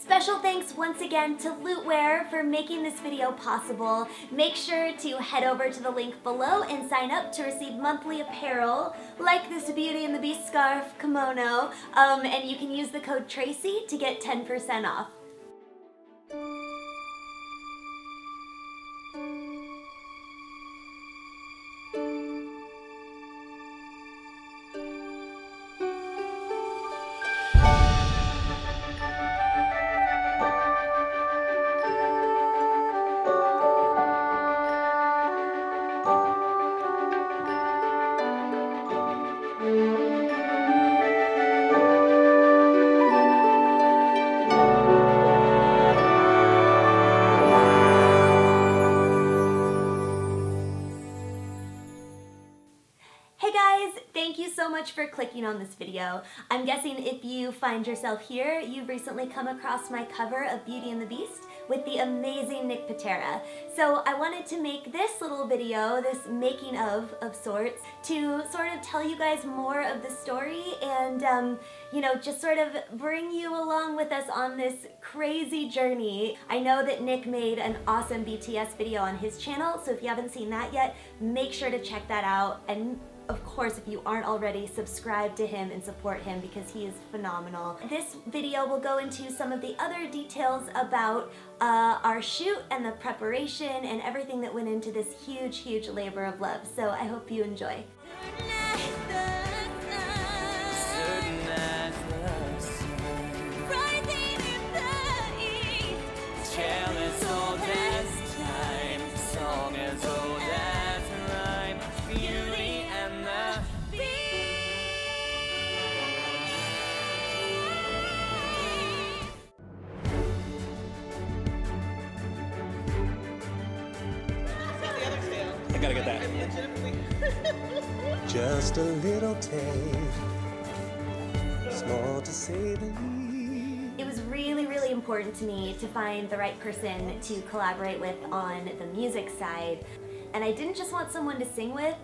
Special thanks once again to Lootwear for making this video possible. Make sure to head over to the link below and sign up to receive monthly apparel like this Beauty and the Beast scarf kimono, and you can use the code Traci to get 10% off. Thank you so much for clicking on this video. I'm guessing if you find yourself here, you've recently come across my cover of Beauty and the Beast with the amazing Nick PITERA. So I wanted to make this little video, this making of sorts, to sort of tell you guys more of the story and you know, just sort of bring you along with us on this crazy journey. I know that Nick made an awesome BTS video on his channel, so if you haven't seen that yet, make sure to check that out. And of course, if you aren't already, subscribe to him and support him because he is phenomenal. This video will go into some of the other details about our shoot and the preparation and everything that went into this huge, huge labor of love. So I hope you enjoy. I gotta get that. Just a little taste, small to say the least. It was really, really important to me to find the right person to collaborate with on the music side. And I didn't just want someone to sing with,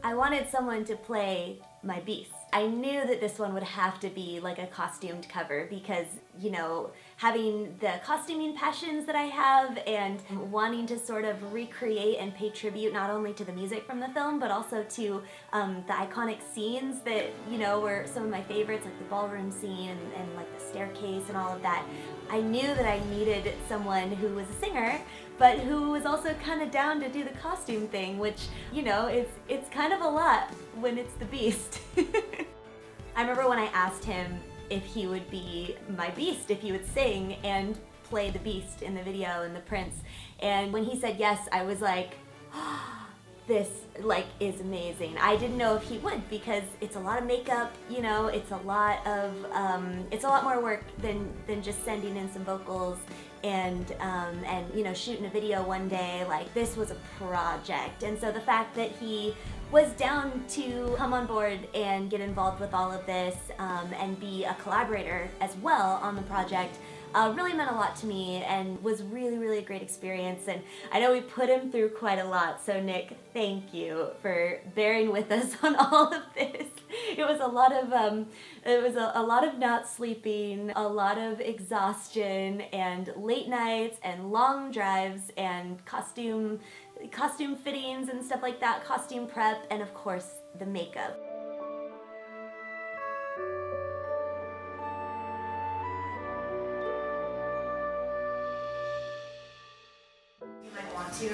I wanted someone to play my beast. I knew that this one would have to be like a costumed cover because, you know, having the costuming passions that I have and wanting to sort of recreate and pay tribute not only to the music from the film, but also to the iconic scenes that, you know, were some of my favorites, like the ballroom scene and like the staircase and all of that. I knew that I needed someone who was a singer, but who was also kind of down to do the costume thing, which, you know, it's kind of a lot when it's the Beast. I remember when I asked him if he would be my Beast, if he would sing and play the Beast in the video and the Prince. And when he said yes, I was like, oh, this like is amazing. I didn't know if he would because it's a lot of makeup, you know, it's a lot more work than just sending in some vocals and you know, shooting a video one day. Like, this was a project. And so the fact that he was down to come on board and get involved with all of this and be a collaborator as well on the project really meant a lot to me and was really, really a great experience. And I know we put him through quite a lot, so Nick, thank you for bearing with us on all of this. It was a lot of not sleeping, a lot of exhaustion, and late nights and long drives and costume fittings and stuff like that, costume prep, and of course the makeup. So,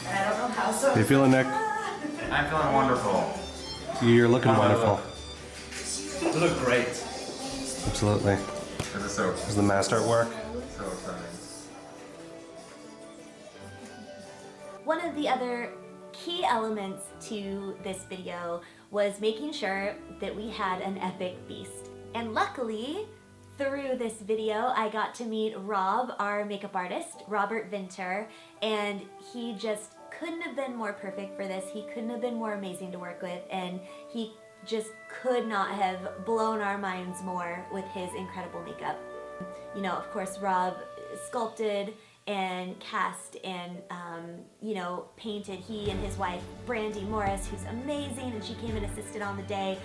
and I don't know how. So How you feeling, Nick? I'm feeling wonderful. You're looking wonderful. You look great. Absolutely. This is so Is the master at work? so exciting. one of the other key elements to this video was making sure that we had an epic beast. And luckily, through this video, I got to meet Rob, our makeup artist, Robert Vinter, and he just couldn't have been more perfect for this. He couldn't have been more amazing to work with, and he just could not have blown our minds more with his incredible makeup. You know, of course, Rob sculpted and cast and, you know, painted. He and his wife, Brandy Morris, who's amazing, and she came and assisted on the day.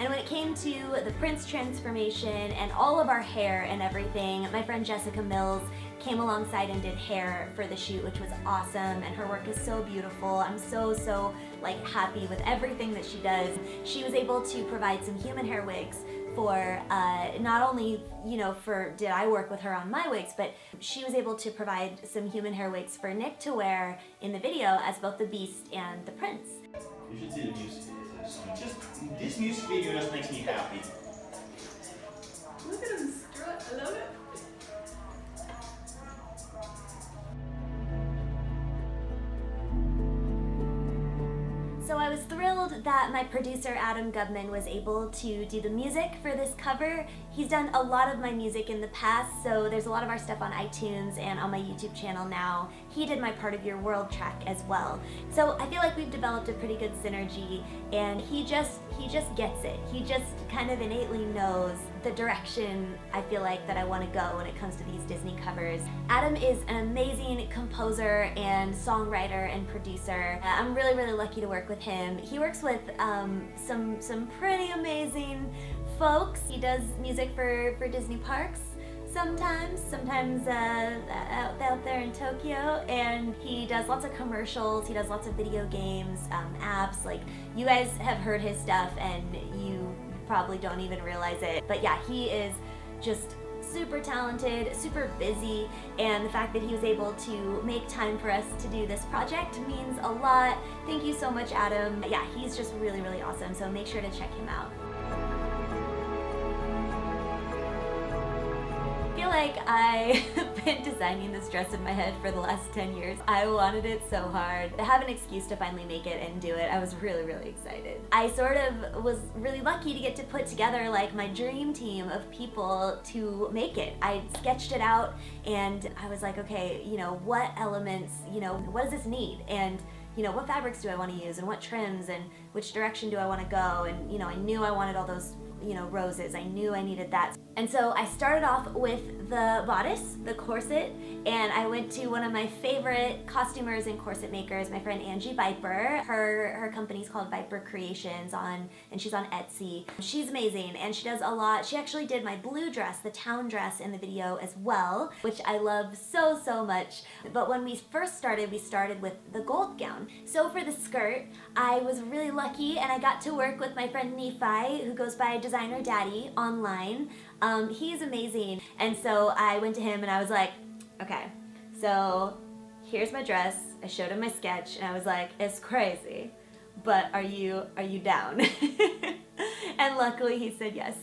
And when it came to the prince transformation and all of our hair and everything, my friend Jessica Mills came alongside and did hair for the shoot, which was awesome, and her work is so beautiful. I'm so like happy with everything that she does. She was able to provide some human hair wigs for not only, you know, for did I work with her on my wigs, but she was able to provide some human hair wigs for Nick to wear in the video as both the Beast and the Prince. You should see the music video for this song. Just this music video just makes me happy. Look at him strut, I love it. So I was thrilled that my producer Adam Gubman was able to do the music for this cover. He's done a lot of my music in the past, so there's a lot of our stuff on iTunes and on my YouTube channel now. He did my Part of Your World track as well. So I feel like we've developed a pretty good synergy, and he just gets it. He just kind of innately knows the direction I feel like that I want to go when it comes to these Disney covers. Adam is an amazing composer and songwriter and producer. I'm really lucky to work with him. He works with some pretty amazing folks. He does music for Disney parks sometimes out there in Tokyo, and he does lots of commercials, he does lots of video games, apps. Like, you guys have heard his stuff and you probably don't even realize it, but yeah, he is just super talented, super busy, and the fact that he was able to make time for us to do this project means a lot. Thank you so much, Adam. Yeah, he's just really awesome, so make sure to check him out. I feel like I've been designing this dress in my head for the last 10 years. I wanted it so hard. To have an excuse to finally make it and do it, I was really excited. I sort of was really lucky to get to put together like my dream team of people to make it. I sketched it out and I was like, okay, you know, what elements, you know, what does this need? And you know, what fabrics do I want to use and what trims and which direction do I want to go? And you know, I knew I wanted all those, you know, roses. I knew I needed that. And so I started off with the bodice, the corset, and I went to one of my favorite costumers and corset makers, my friend Angi Viper. Her company's called Viper Creations and she's on Etsy. She's amazing and she does a lot. She actually did my blue dress, the town dress, in the video as well, which I love so much. But when we first started, we started with the gold gown. So for the skirt, I was really lucky and I got to work with my friend Nephi, who goes by Designer Daddy online. He's amazing. And so I went to him and I was like, okay, so here's my dress. I showed him my sketch and I was like, it's crazy, but are you down? And luckily he said yes.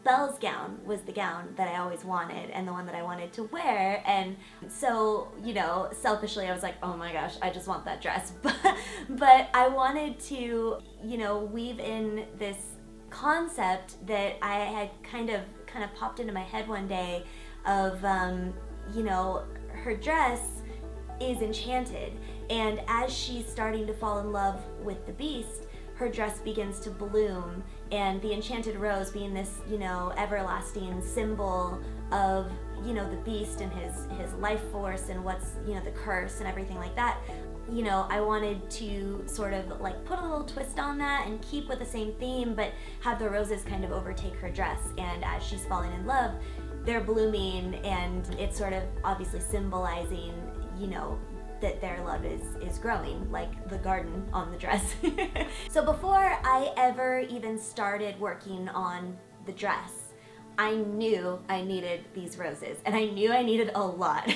Belle's gown was the gown that I always wanted and the one that I wanted to wear, and so, you know, selfishly I was like, oh my gosh, I just want that dress. But I wanted to, you know, weave in this concept that I had kind of popped into my head one day of, you know, her dress is enchanted, and as she's starting to fall in love with the Beast, her dress begins to bloom, and the enchanted rose being this, you know, everlasting symbol of, you know, the Beast and his life force and what's, you know, the curse and everything like that. You know, I wanted to sort of like put a little twist on that and keep with the same theme, but have the roses kind of overtake her dress, and as she's falling in love, they're blooming, and it's sort of obviously symbolizing, you know, that their love is growing, like the garden on the dress. So before I ever even started working on the dress, I knew I needed these roses, and I knew I needed a lot.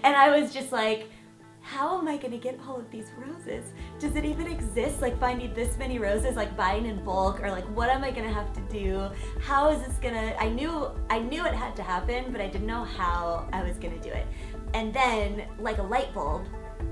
And I was just like, how am I gonna get all of these roses? Does it even exist? Like, finding this many roses, like buying in bulk, or like what am I gonna have to do? How is this gonna, I knew it had to happen, but I didn't know how I was gonna do it. And then, like a light bulb,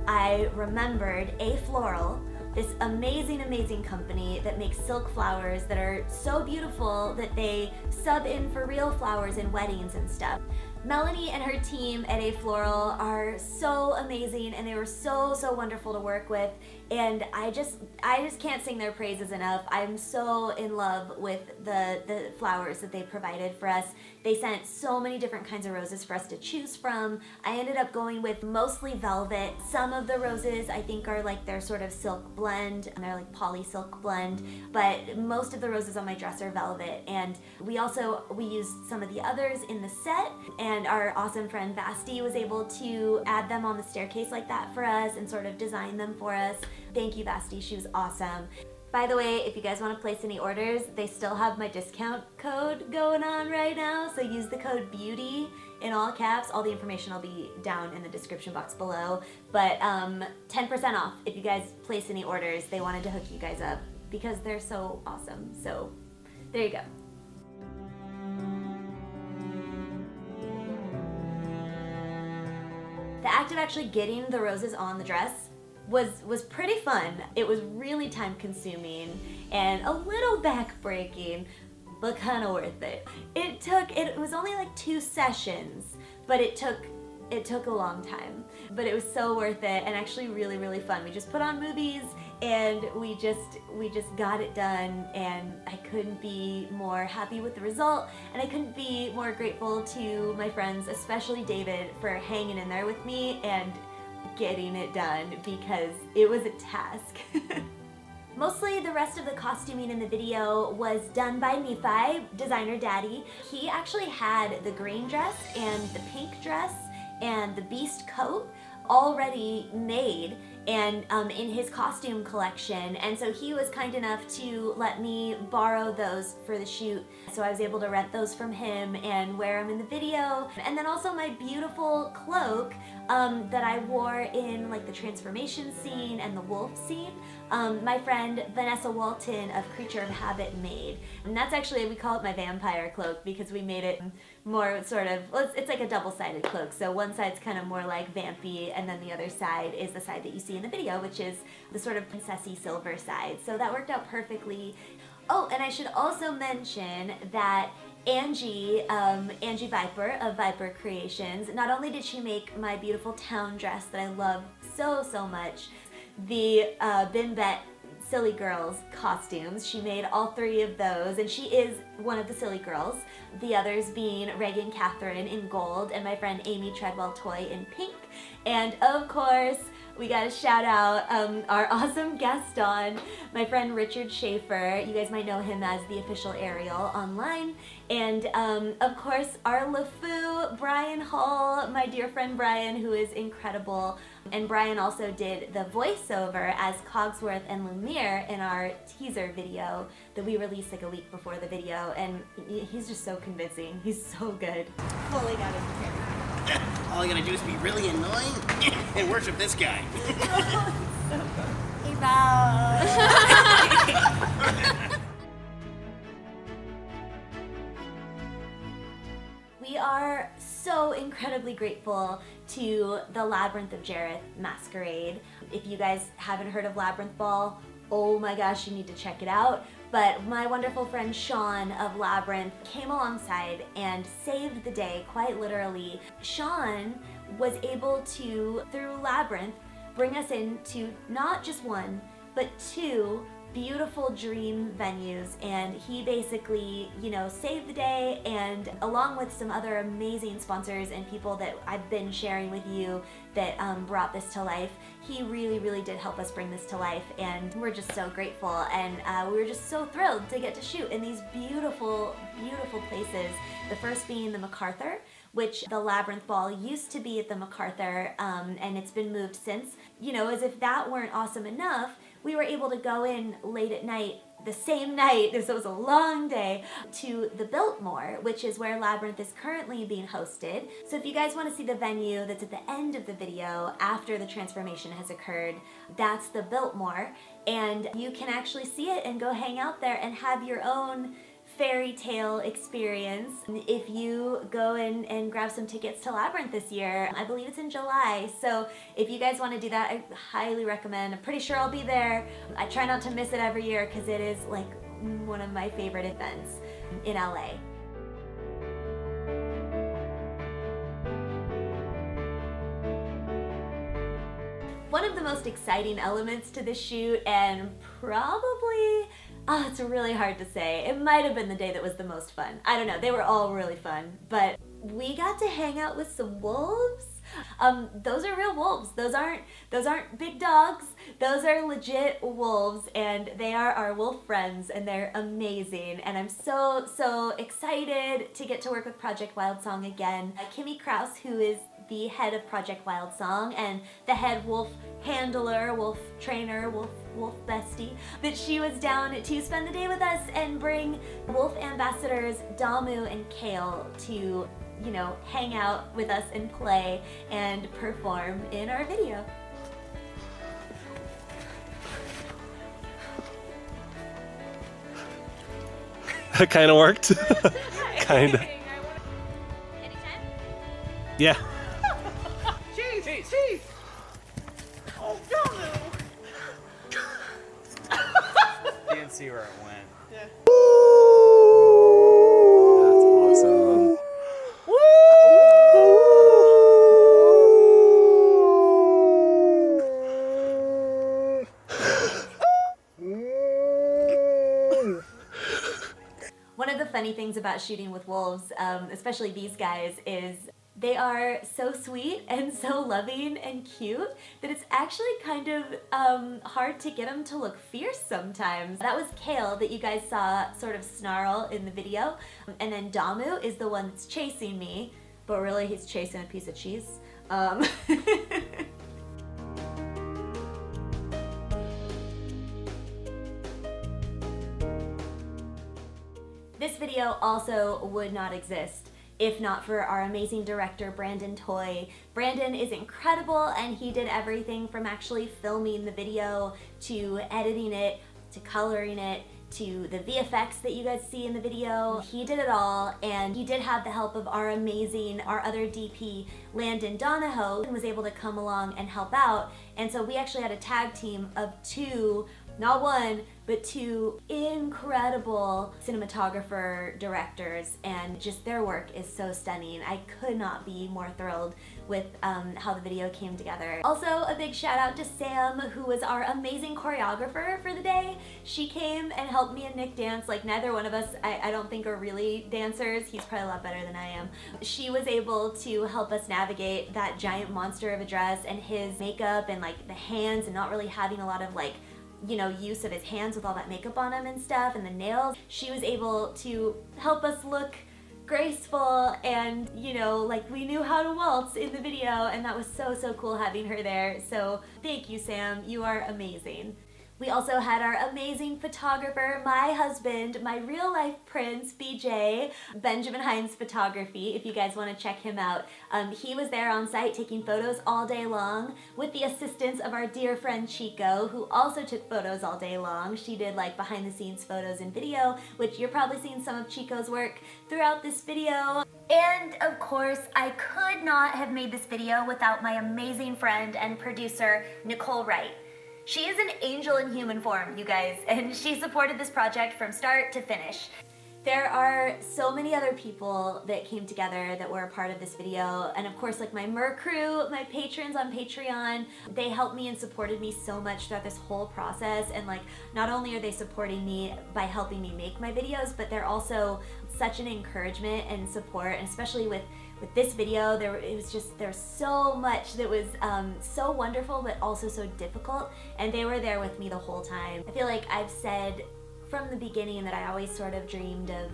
I remembered A Floral, this amazing company that makes silk flowers that are so beautiful that they sub in for real flowers in weddings and stuff. Melanie and her team at A Floral are so amazing, and they were so wonderful to work with, and I just can't sing their praises enough. I'm so in love with the flowers that they provided for us. They sent so many different kinds of roses for us to choose from. I ended up going with mostly velvet. Some of the roses I think are like their sort of silk blend, and they're like poly silk blend, but most of the roses on my dress are velvet. And we used some of the others in the set, and our awesome friend Basti was able to add them on the staircase like that for us and sort of design them for us. Thank you, Basti, she was awesome. By the way, if you guys want to place any orders, they still have my discount code going on right now, so use the code BEAUTY in all caps. All the information will be down in the description box below, but 10% off if you guys place any orders. They wanted to hook you guys up because they're so awesome, so there you go. The act of actually getting the roses on the dress was pretty fun. It was really time consuming and a little back-breaking, but kind of worth it. It was only like 2 sessions, but it took a long time. But it was so worth it and actually really fun. We just put on movies and we just got it done, and I couldn't be more happy with the result, and I couldn't be more grateful to my friends, especially David, for hanging in there with me and getting it done because it was a task. Mostly the rest of the costuming in the video was done by Nephi, designer daddy. He actually had the green dress and the pink dress and the beast coat already made and in his costume collection, and so he was kind enough to let me borrow those for the shoot, so I was able to rent those from him and wear them in the video. And then also my beautiful cloak that I wore in like the transformation scene and the wolf scene, my friend Vanessa Walton of Creature of Habit made, and that's actually, we call it my vampire cloak because we made it more sort of, well, it's like a double-sided cloak, so one side's kind of more like vampy, and then the other side is the side that you see in the video, which is the sort of princessy silver side, so that worked out perfectly. Oh, and I should also mention that Angi Viper of Viper Creations, not only did she make my beautiful town dress that I love so much, the Bimbette Silly Girls costumes. She made all 3 of those, and she is one of the Silly Girls. The others being Reagan Catherine in gold and my friend Amy Treadwell Toy in pink. And of course, we gotta shout out our awesome guest on, my friend Richard Schaefer. You guys might know him as the official Ariel online. And of course, our LeFou, Brian Hall, my dear friend Brian, who is incredible. And Brian also did the voiceover as Cogsworth and Lumiere in our teaser video that we released like a week before the video. And he's just so convincing. He's so good. Fully got him prepared. All I gotta do is be really annoying and worship this guy. So good. Hey, Belle. We are so incredibly grateful to the Labyrinth of Jareth Masquerade. If you guys haven't heard of Labyrinth Ball, oh my gosh, you need to check it out. But my wonderful friend Sean of Labyrinth came alongside and saved the day, quite literally. Sean was able to, through Labyrinth, bring us into not just 1, but 2 beautiful dream venues, and he basically, you know, saved the day, and along with some other amazing sponsors and people that I've been sharing with you that brought this to life, he really did help us bring this to life, and we're just so grateful, and we were just so thrilled to get to shoot in these beautiful places. The first being the MacArthur, which the Labyrinth Ball used to be at the MacArthur, and it's been moved since. You know, as if that weren't awesome enough, we were able to go in late at night, the same night, so it was a long day, to the Biltmore, which is where Labyrinth is currently being hosted. So if you guys want to see the venue that's at the end of the video, after the transformation has occurred, that's the Biltmore, and you can actually see it and go hang out there and have your own fairy tale experience if you go and grab some tickets to Labyrinth this year. I believe it's in July, so if you guys want to do that, I highly recommend. I'm pretty sure I'll be there. I try not to miss it every year because it is like one of my favorite events in LA. One of the most exciting elements to this shoot, and probably, it's really hard to say. It might have been the day that was the most fun. I don't know, they were all really fun, but we got to hang out with some wolves. Those are real wolves. Those aren't big dogs. Those are legit wolves, and they are our wolf friends, and they're amazing. And I'm so excited to get to work with Project Wild Song again. Kimmy Kraus, who is the head of Project Wild Song and the head wolf handler, wolf trainer, wolf bestie, that she was down to spend the day with us and bring wolf ambassadors Damu and Kale to, you know, hang out with us and play and perform in our video. That kind of worked. Kind of. Anytime? Yeah. Jeez. Oh, no. Didn't see where it went. Yeah. That's awesome. One of the funny things about shooting with wolves, especially these guys, is they are so sweet and so loving and cute that it's actually kind of hard to get them to look fierce sometimes. That was Kale that you guys saw sort of snarl in the video, and then Damu is the one that's chasing me, but really he's chasing a piece of cheese. This video also would not exist if not for our amazing director, Brandon Toy. Brandon is incredible, and he did everything from actually filming the video to editing it, to coloring it, to the VFX that you guys see in the video. He did it all, and he did have the help of our other DP, Landon Donahoe, and was able to come along and help out. And so we actually had a tag team of two, not one, but two incredible cinematographer directors, and just their work is so stunning. I could not be more thrilled with how the video came together. Also, a big shout out to Sam, who was our amazing choreographer for the day. She came and helped me and Nick dance. Like, neither one of us, I don't think, are really dancers. He's probably a lot better than I am. She was able to help us navigate that giant monster of a dress and his makeup and like the hands, and not really having a lot of like, you know, use of his hands with all that makeup on him and stuff, and the nails. She was able to help us look graceful, and, you know, like we knew how to waltz in the video, and that was so cool having her there. So thank you, Sam, you are amazing. We also had our amazing photographer, my husband, my real life prince, BJ, Benjamin Hines Photography, if you guys want to check him out. He was there on site taking photos all day long with the assistance of our dear friend Chico, who also took photos all day long. She did like behind the scenes photos and video, which you're probably seeing some of Chico's work throughout this video. And of course, I could not have made this video without my amazing friend and producer, Nicole Wright. She is an angel in human form, you guys, and she supported this project from start to finish. There are so many other people that came together that were a part of this video, and of course, like my Mer crew, my patrons on Patreon, they helped me and supported me so much throughout this whole process. And like, not only are they supporting me by helping me make my videos, but they're also such an encouragement and support, and especially with this video, there's so much that was so wonderful, but also so difficult, and they were there with me the whole time. I feel like I've said from the beginning that I always sort of dreamed of,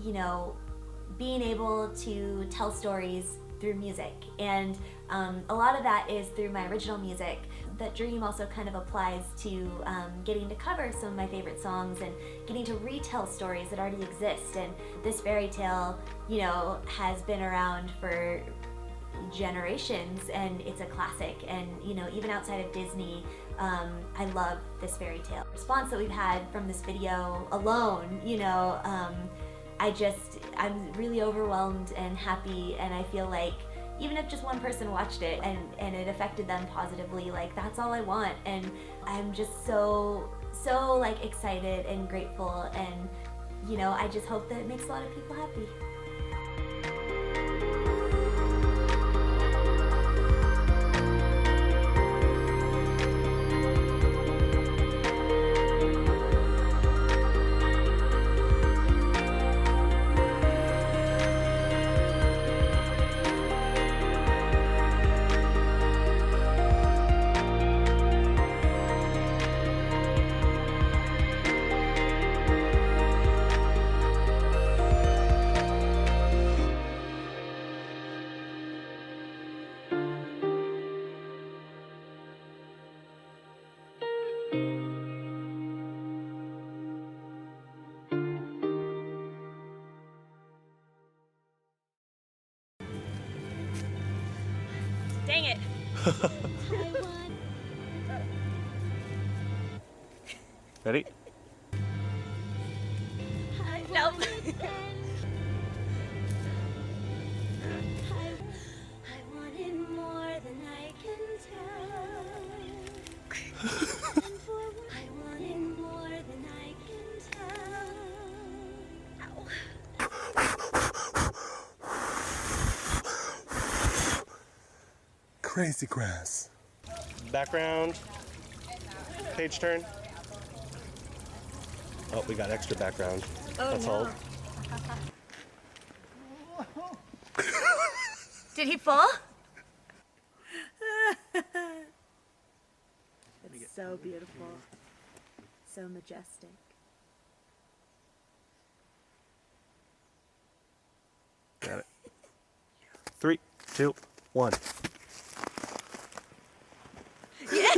you know, being able to tell stories through music, and a lot of that is through my original music. That dream also kind of applies to getting to cover some of my favorite songs and getting to retell stories that already exist. And this fairy tale, you know, has been around for generations, and it's a classic. And, you know, even outside of Disney, I love this fairy tale. The response that we've had from this video alone, you know, I'm really overwhelmed and happy, and I feel like even if just one person watched it and it affected them positively, like, that's all I want. And I'm just so like excited and grateful, and, you know, I just hope that it makes a lot of people happy. Dang it. Ready? Nope. I wanted more than I can tell. I wanted more than I can tell. Crazy grass. Background. Page turn. Oh, we got extra background. Oh, Let's no. hold. Did he fall? It's so beautiful. So majestic. Got it. 3, 2, 1. Yeah.